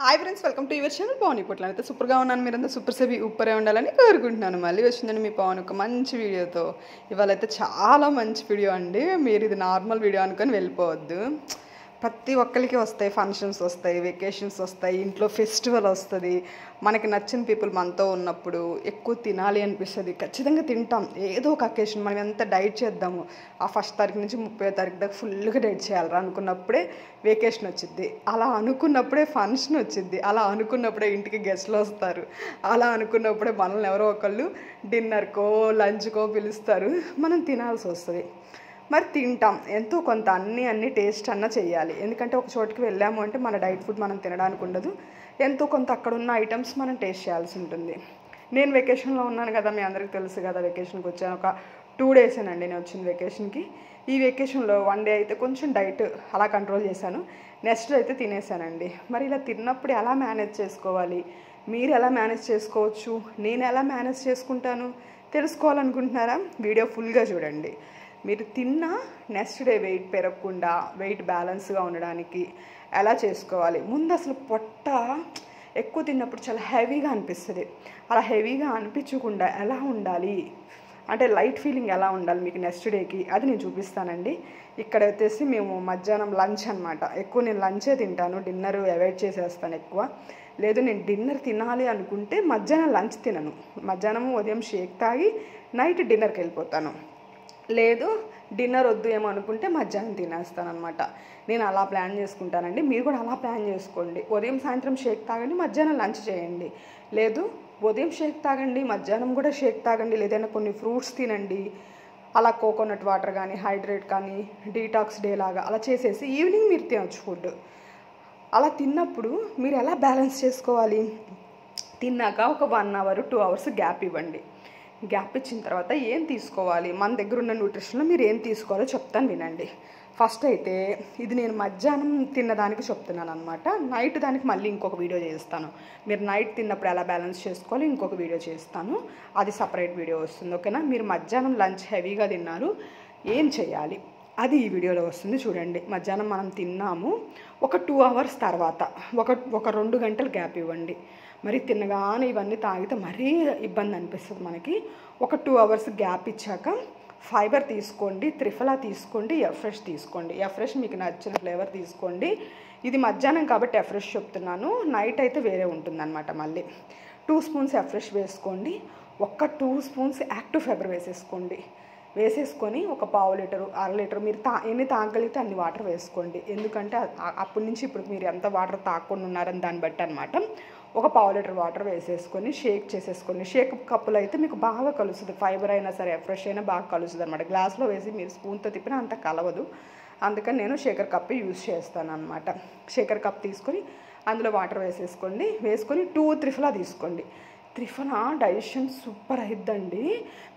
Hi friends, welcome to your channel. Pavan ఇప్పుడు అయితే సూపర్గా ఉన్నాను. మీరంతా సూపర్ సేవి ఉప్పరే ఉండాలని కోరుకుంటున్నాను. మళ్ళీ వచ్చిందండి మీ పవన్ ఒక మంచి వీడియోతో. ఇవాళ అయితే చాలా మంచి వీడియో అండి. మీరు ఇది నార్మల్ వీడియో అనుకొని వెళ్ళిపోవద్దు. ప్రతి ఒక్కరికి వస్తాయి, ఫంక్షన్స్ వస్తాయి, వెకేషన్స్ వస్తాయి, ఇంట్లో ఫెస్టివల్ వస్తుంది. మనకి నచ్చిన పీపుల్ మనతో ఉన్నప్పుడు ఎక్కువ తినాలి అనిపిస్తుంది. ఖచ్చితంగా తింటాం. ఏదో ఒక అకేషన్ మనం ఎంత డైట్ చేద్దాము, ఆ 1st తారీఖు నుంచి 30వ తారీఖు దాకా ఫుల్గా డైట్ చేయాలి అనుకున్నప్పుడే వెకేషన్ వచ్చింది, అలా అనుకున్నప్పుడే ఫంక్షన్ వచ్చింది, అలా అనుకున్నప్పుడే ఇంటికి గెస్ట్లు వస్తారు, అలా అనుకున్నప్పుడే మనల్ని ఎవరో ఒకళ్ళు డిన్నర్కో లంచ్కో పిలుస్తారు, మనం తినాల్సి వస్తుంది. మరి తింటాం, ఎంతో కొంత అన్నీ టేస్ట్ అన్నా చేయాలి. ఎందుకంటే ఒక చోటుకి వెళ్ళాము అంటే మన డైట్ ఫుడ్ మనం తినడానికి ఉండదు. ఎంతో కొంత అక్కడ ఉన్న ఐటమ్స్ మనం టేస్ట్ చేయాల్సి ఉంటుంది. నేను వెకేషన్లో ఉన్నాను కదా, మీ అందరికీ తెలుసు కదా. వెకేషన్కి వచ్చాను, ఒక 2 డేసేనండి నేను వచ్చింది వెకేషన్కి. ఈ వెకేషన్లో 1 డే అయితే కొంచెం డైట్ అలా కంట్రోల్ చేశాను, నెక్స్ట్ అయితే తినేసానండి. మరి ఇలా తిన్నప్పుడు ఎలా మేనేజ్ చేసుకోవాలి, మీరు ఎలా మేనేజ్ చేసుకోవచ్చు, నేను ఎలా మేనేజ్ చేసుకుంటాను తెలుసుకోవాలనుకుంటున్నారా? వీడియో ఫుల్గా చూడండి. మీరు తిన్న నెక్స్ట్ డే వెయిట్ పెరగకుండా, వెయిట్ బ్యాలెన్స్గా ఉండడానికి ఎలా చేసుకోవాలి. ముందు అసలు పొట్ట ఎక్కువ తిన్నప్పుడు చాలా హెవీగా అనిపిస్తుంది. అలా హెవీగా అనిపించకుండా ఎలా ఉండాలి అంటే లైట్ ఫీలింగ్ ఎలా ఉండాలి మీకు నెక్స్ట్ డేకి, అది నేను చూపిస్తానండి. ఇక్కడ వచ్చేసి మేము మధ్యాహ్నం లంచ్ అనమాట. ఎక్కువ నేను లంచే తింటాను, డిన్నర్ అవాయిడ్ చేసేస్తాను ఎక్కువ. లేదు నేను డిన్నర్ తినాలి అనుకుంటే మధ్యాహ్నం లంచ్ తినను, మధ్యాహ్నం ఉదయం షేక్ తాగి నైట్ డిన్నర్కి వెళ్ళిపోతాను. లేదు డిన్నర్ వద్దు ఏమో అనుకుంటే మధ్యాహ్నం తినేస్తాను అనమాట. నేను అలా ప్లాన్ చేసుకుంటానండి. మీరు కూడా అలా ప్లాన్ చేసుకోండి. ఉదయం సాయంత్రం షేక్ తాగండి, మధ్యాహ్నం లంచ్ చేయండి. లేదు ఉదయం షేక్ తాగండి, మధ్యాహ్నం కూడా షేక్ తాగండి, లేదైనా కొన్ని ఫ్రూట్స్ తినండి. అలా కోకోనట్ వాటర్ కానీ, హైడ్రేట్ కానీ, డీటాక్స్ డే లాగా అలా చేసేసి ఈవినింగ్ మీరు తినొచ్చు ఫుడ్. అలా తిన్నప్పుడు మీరు ఎలా బ్యాలెన్స్ చేసుకోవాలి, తిన్నాక ఒక 1 అవర్ 2 అవర్స్ గ్యాప్ ఇవ్వండి. గ్యాప్ ఇచ్చిన తర్వాత ఏం తీసుకోవాలి, మన దగ్గర ఉన్న న్యూట్రిషన్లో మీరు ఏం తీసుకోవాలో చెప్తాను వినండి. ఫస్ట్ అయితే ఇది నేను మధ్యాహ్నం తిన్నదానికి చెప్తున్నాను అనమాట. నైట్ దానికి మళ్ళీ ఇంకొక వీడియో చేస్తాను. మీరు నైట్ తిన్నప్పుడు ఎలా బ్యాలెన్స్ చేసుకోవాలి ఇంకొక వీడియో చేస్తాను, అది సపరేట్ వీడియో వస్తుంది, ఓకేనా. మీరు మధ్యాహ్నం లంచ్ హెవీగా తిన్నారు, ఏం చేయాలి అది ఈ వీడియోలో వస్తుంది చూడండి. మధ్యాహ్నం మనం తిన్నాము, ఒక 2 అవర్స్ తర్వాత ఒక 2 గంటలు గ్యాప్ ఇవ్వండి. మరి తినగానే ఇవన్నీ తాగితే మరీ ఇబ్బంది అనిపిస్తుంది మనకి. ఒక 2 అవర్స్ గ్యాప్ ఇచ్చాక ఫైబర్ తీసుకోండి, త్రిఫలా తీసుకోండి, ఎఫ్రెష్ తీసుకోండి. ఎఫ్రెష్ మీకు నచ్చిన ఫ్లేవర్ తీసుకోండి. ఇది మధ్యాహ్నం కాబట్టి ఎఫ్రెష్ చెప్తున్నాను, నైట్ అయితే వేరే ఉంటుందన్నమాట. మళ్ళీ 2 స్పూన్స్ ఎఫ్రెష్ వేసుకోండి, 2 స్పూన్స్ యాక్టివ్ ఫైబర్ వేసేసుకొని ఒక 1/2 లీటరు 1/2 లీటరు మీరు ఎన్ని తాగలిగితే అన్ని వాటర్ వేసుకోండి. ఎందుకంటే అప్పటి నుంచి ఇప్పుడు మీరు ఎంత వాటర్ తాగకుండా ఉన్నారని దాన్ని బట్టి అనమాట. ఒక 1/2 లీటర్ వాటర్ వేసేసుకొని షేక్ చేసేసుకోండి. షేక్ కప్పులు అయితే మీకు బాగా కలుస్తుంది, ఫైబర్ అయినా సరే ఫ్రెష్ అయినా బాగా కలుస్తుంది అనమాట. గ్లాస్లో వేసి మీరు స్పూన్తో తిప్పినా అంత కలవదు, అందుకని నేను షేకర్ కప్ యూజ్ చేస్తాను అనమాట. షేకర్ కప్ తీసుకొని అందులో వాటర్ వేసుకొని 2 త్రిఫలా తీసుకోండి. త్రిఫలా డైజెషన్ సూపర్ అయిద్దండి.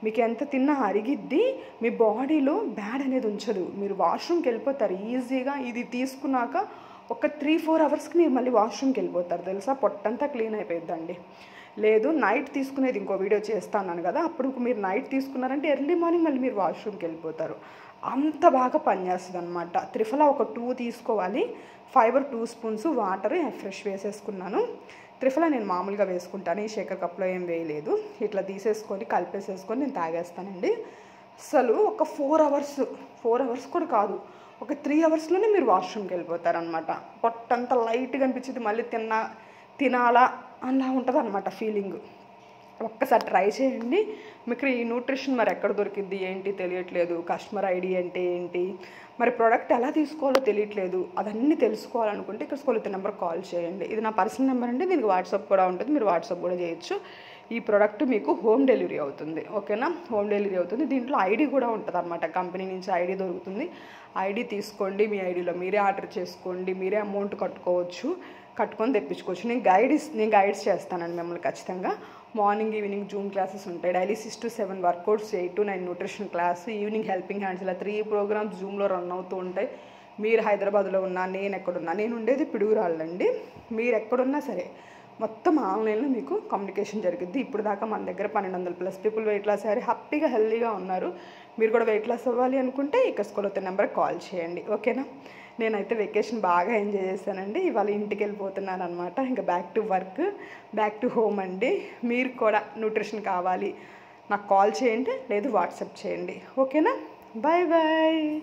మీకు ఎంత తిన్నా అరిగిద్ది, మీ బాడీలో బ్యాడ్ అనేది ఉంచదు, మీరు వాష్రూమ్కి వెళ్ళిపోతారు ఈజీగా. ఇది తీసుకున్నాక ఒక 3-4 అవర్స్కి మీరు మళ్ళీ వాష్రూమ్కి వెళ్ళిపోతారు తెలుసా, పొట్టంతా క్లీన్ అయిపోయిద్దండి. లేదు నైట్ తీసుకునేది ఇంకో వీడియో చేస్తాను కదా, అప్పుడు మీరు నైట్ తీసుకున్నారంటే ఎర్లీ మార్నింగ్ మళ్ళీ మీరు వాష్రూమ్కి వెళ్ళిపోతారు, అంత బాగా పనిచేస్తుంది అనమాట. త్రిఫలా ఒక 2 తీసుకోవాలి, ఫైబర్ 2 స్పూన్స్, వాటర్ ఫ్రెష్ వేసేసుకున్నాను. త్రిఫలా నేను మామూలుగా వేసుకుంటాను, ఈ షేకర్ కప్లో ఏం వేయలేదు. ఇట్లా తీసేసుకొని కలిపేసేసుకొని నేను తాగేస్తానండి. అసలు ఒక 4 అవర్స్ కూడా కాదు, ఒక 3 అవర్స్లోనే మీరు వాష్రూమ్కి వెళ్ళిపోతారనమాట. పొట్టంతా లైట్గా అనిపించింది, మళ్ళీ తినాలా అలా ఉంటుంది అనమాట ఫీలింగ్. ఒక్కసారి ట్రై చేయండి. మీకు ఈ న్యూట్రిషన్ మరి ఎక్కడ దొరికిద్ది ఏంటి తెలియట్లేదు, కస్టమర్ ఐడి అంటే ఏంటి, మరి ప్రోడక్ట్ ఎలా తీసుకోవాలో తెలియట్లేదు, అదన్నీ తెలుసుకోవాలనుకుంటే ఇక్కడ స్కూల్ నెంబర్ కాల్ చేయండి. ఇది నా పర్సనల్ నెంబర్ అండి, దీనికి వాట్సాప్ కూడా ఉంటుంది, మీరు వాట్సాప్ కూడా చేయొచ్చు. ఈ ప్రోడక్ట్ మీకు హోమ్ డెలివరీ అవుతుంది, ఓకేనా. హోమ్ డెలివరీ అవుతుంది. దీంట్లో ఐడి కూడా ఉంటుంది అనమాట, కంపెనీ నుంచి ఐడి దొరుకుతుంది. ఐడి తీసుకోండి, మీ ఐడిలో మీరే ఆర్డర్ చేసుకోండి, మీరే అమౌంట్ కట్టుకొని తెప్పించుకోవచ్చు. నేను గైడ్స్ చేస్తానండి మిమ్మల్ని ఖచ్చితంగా. మార్నింగ్ ఈవినింగ్ జూమ్ క్లాసెస్ ఉంటాయి, daily 6 to 7 workouts, 8 to 9 nutrition class, evening helping hands, ఇలా 3 ప్రోగ్రామ్స్ జూమ్లో రన్ అవుతూ ఉంటాయి. మీరు హైదరాబాద్లో ఉన్నా, నేను ఎక్కడున్నా, నేను ఉండేది పిడుగురాళ్ళండి, మీరు ఎక్కడున్నా సరే మొత్తం ఆన్లైన్లో మీకు కమ్యూనికేషన్ జరిగిద్ది. ఇప్పుడు దాకా మన దగ్గర 1200+ పీపుల్ వెయిట్ లాస్ అయ్యారు, హ్యాపీగా హెల్తీగా ఉన్నారు. మీరు కూడా వెయిట్ లాస్ అవ్వాలి అనుకుంటే ఇక్కడ స్కూల్ నెంబర్ కాల్ చేయండి, ఓకేనా. నేనైతే వెకేషన్ బాగా ఎంజాయ్ చేశానండి. ఇవాళ ఇంటికి వెళ్ళిపోతున్నాను అనమాట. ఇంకా back to work, back to home అండి. మీరు కూడా న్యూట్రిషన్ కావాలి నాకు కాల్ చేయండి, లేదు వాట్సాప్ చేయండి. ఓకేనా? Bye bye.